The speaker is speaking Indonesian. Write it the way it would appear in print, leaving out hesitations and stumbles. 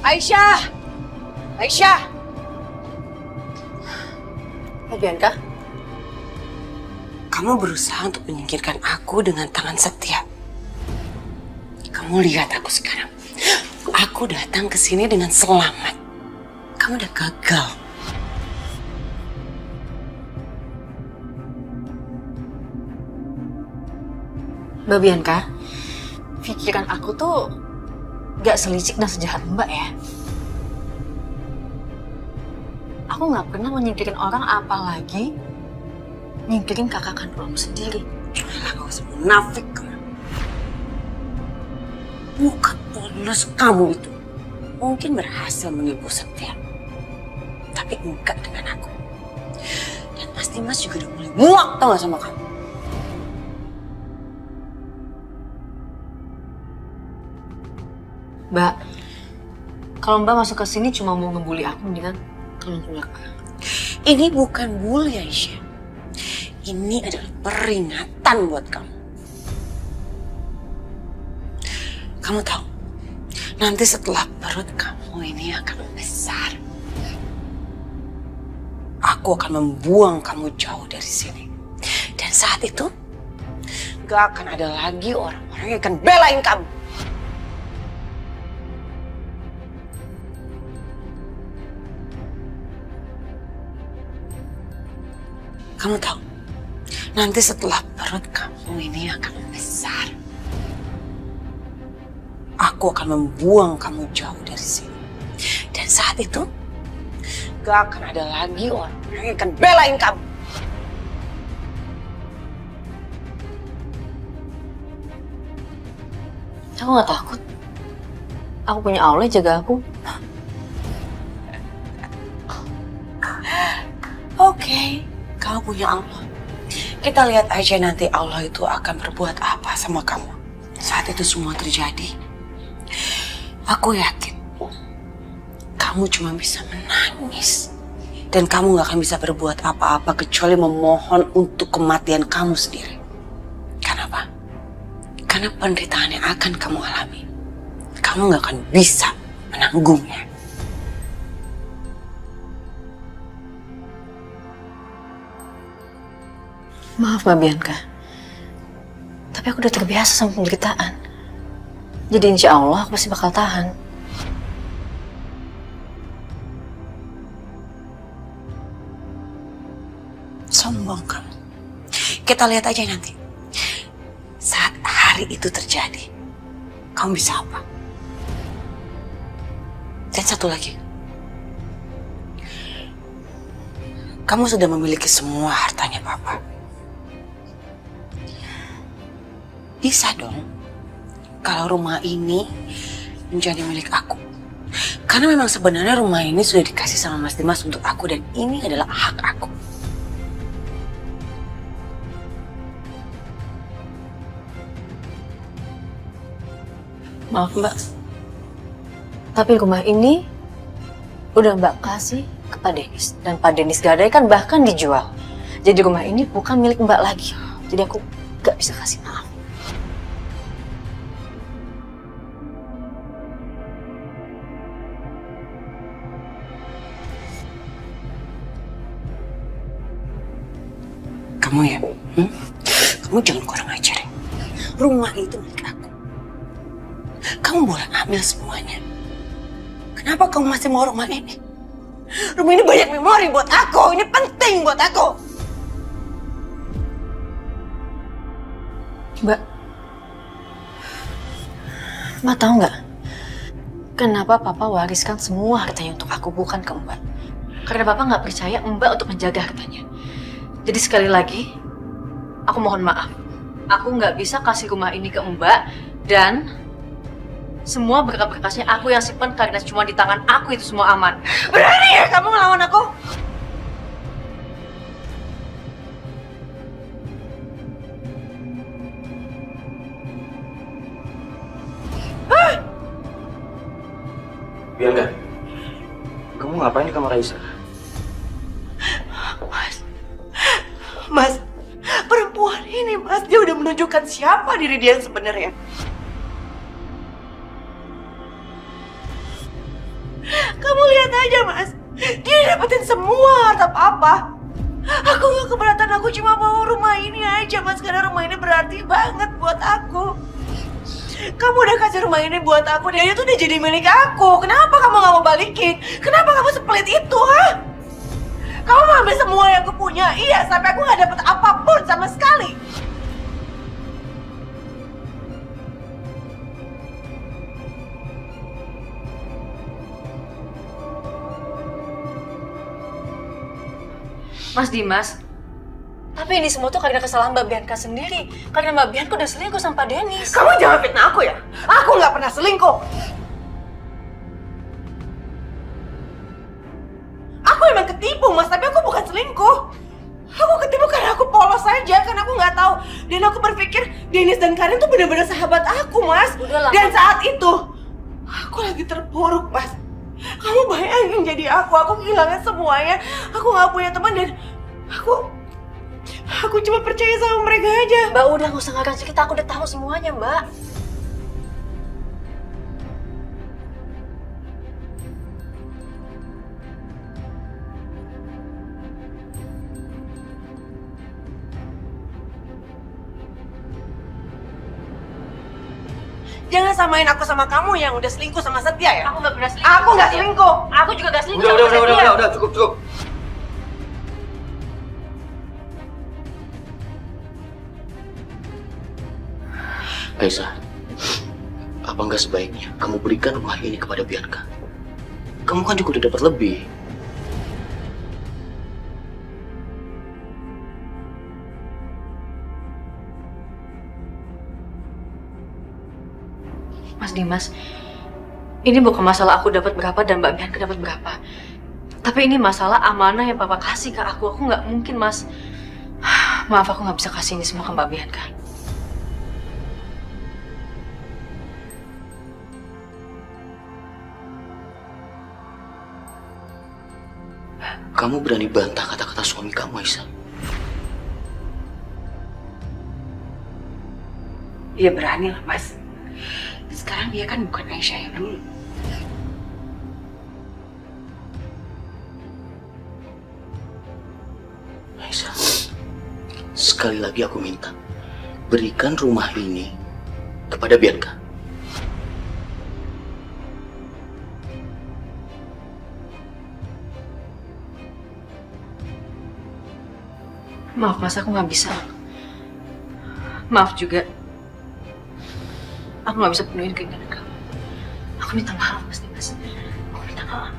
Aisyah! Aisyah! Bianca, Kamu berusaha untuk menyingkirkan aku dengan tangan setia. Kamu lihat aku sekarang. Aku datang ke sini dengan selamat. Kamu udah gagal. Mbak Bianca, pikiran aku tuh gak selicik dan sejahat Mbak ya. Aku gak pernah menyingkirin orang, apalagi nyingkirin kakak kandung aku sendiri. Alah, gak usah munafik kamu. Muka polos kamu itu mungkin berhasil menipu setia. Tapi enggak dengan aku. Dan Mas Dimas juga udah mulai muak tau gak sama kamu. Mbak, kalau Mbak masuk ke sini cuma mau ngebully aku, mendingan tolong keluar. Ini bukan bully, Aisyah. Ini adalah peringatan buat kamu. Kamu tahu, nanti setelah perut kamu ini akan besar, aku akan membuang kamu jauh dari sini. Dan saat itu, gak akan ada lagi orang-orang yang akan belain kamu. Kamu tahu, nanti setelah perut kamu ini akan besar, aku akan membuang kamu jauh dari sini. Dan saat itu, gak akan ada lagi orang-orang yang akan belain kamu. Aku gak takut. Aku punya Allah yang jaga aku. Oke, kamu punya Allah. Kita lihat aja nanti Allah itu akan berbuat apa sama kamu. Saat itu semua terjadi, aku yakin kamu cuma bisa menangis. Dan kamu gak akan bisa berbuat apa-apa kecuali memohon untuk kematian kamu sendiri. Kenapa? Karena penderitaan yang akan kamu alami, kamu gak akan bisa menanggungnya. Maaf Mbak Bianca, tapi aku udah terbiasa sama penderitaan. Jadi insya Allah aku pasti bakal tahan. Sombong kamu. Kita lihat aja nanti. Saat hari itu terjadi, kamu bisa apa? Dan satu lagi. Kamu sudah memiliki semua hartanya Papa. Bisa dong kalau rumah ini menjadi milik aku. Karena memang sebenarnya rumah ini sudah dikasih sama Mas Dimas untuk aku dan ini adalah hak aku. Maaf Mbak, tapi rumah ini udah Mbak kasih ke Pak Denis. Dan Pak Denis Gadai kan bahkan dijual. Jadi rumah ini bukan milik Mbak lagi. Jadi aku gak bisa kasih maaf. Kamu ya, kamu jangan kurang ajar ya. Rumah itu milik aku. Kamu boleh ambil semuanya. Kenapa kamu masih mau rumah ini? Rumah ini banyak memori buat aku. Ini penting buat aku. Mbak tahu nggak? Kenapa Papa wariskan semua hartanya untuk aku, bukan ke Mbak? Karena Papa nggak percaya Mbak untuk menjaga hartanya. Jadi sekali lagi, aku mohon maaf. Aku nggak bisa kasih rumah ini ke Mbak dan semua berkas-berkasnya aku yang simpan karena cuma di tangan aku itu semua aman. Berani ya kamu ngelawan aku? Bianca, kamu ngapain di kamar Aisyah? Mas, perempuan ini Mas, dia udah menunjukkan siapa diri dia yang sebenarnya. Kamu lihat aja, Mas. Dia dapetin semua harta papa. Aku gak keberatan, aku cuma mau rumah ini aja, Mas. Karena rumah ini berarti banget buat aku. Kamu udah kasih rumah ini buat aku, dan itu udah jadi milik aku. Kenapa kamu gak mau balikin? Kenapa kamu sepelit itu, ha? Kamu mau ambil semua yang aku punya? Iya, sampai aku gak dapet apapun sama sekali. Mas Dimas, tapi ini semua tuh karena kesalahan Mbak Bianca sendiri. Karena Mbak Bianca udah selingkuh sama Pak Dennis. Kamu jangan fitnah aku ya. Aku nggak pernah selingkuh. Aku emang ketipu, Mas, tapi aku bukan selingkuh. Aku ketipu karena aku polos saja, karena aku nggak tahu. Dan aku berpikir Dennis dan Karin tuh benar-benar sahabat aku, Mas. Udahlah, dan Mas. saat itu aku lagi terpuruk, Mas. Kamu bayangin jadi aku kehilangan semuanya. Aku nggak punya teman dan aku cuma percaya sama mereka aja. Mbak udah nggak usah ngarang cerita, aku udah tahu semuanya, Mbak. Jangan samain aku sama kamu yang udah selingkuh sama Setia ya. Aku nggak pernah selingkuh. Aku nggak selingkuh. Aku juga nggak selingkuh. sama Setia. Udah, cukup. Aisyah, apa nggak sebaiknya kamu berikan rumah ini kepada Bianca? Kamu kan juga udah dapat lebih. Mas Dimas, ini bukan masalah aku dapat berapa dan Mbak Bianca dapat berapa. Tapi ini masalah amanah yang Papa kasih ke aku. Aku nggak mungkin, Mas. Maaf, aku nggak bisa kasih ini semua ke Mbak Bianca. Kamu berani bantah kata-kata suami kamu, Aisyah? Dia berani lah, Mas. Sekarang dia kan bukan Aisyah yang dulu. Aisyah, sekali lagi aku minta, berikan rumah ini kepada Bianca. Maaf, Mas, aku nggak bisa. Maaf juga. Aku nggak bisa penuhin keinginan kamu. Aku minta maaf, Mas Dimas. Aku minta maaf.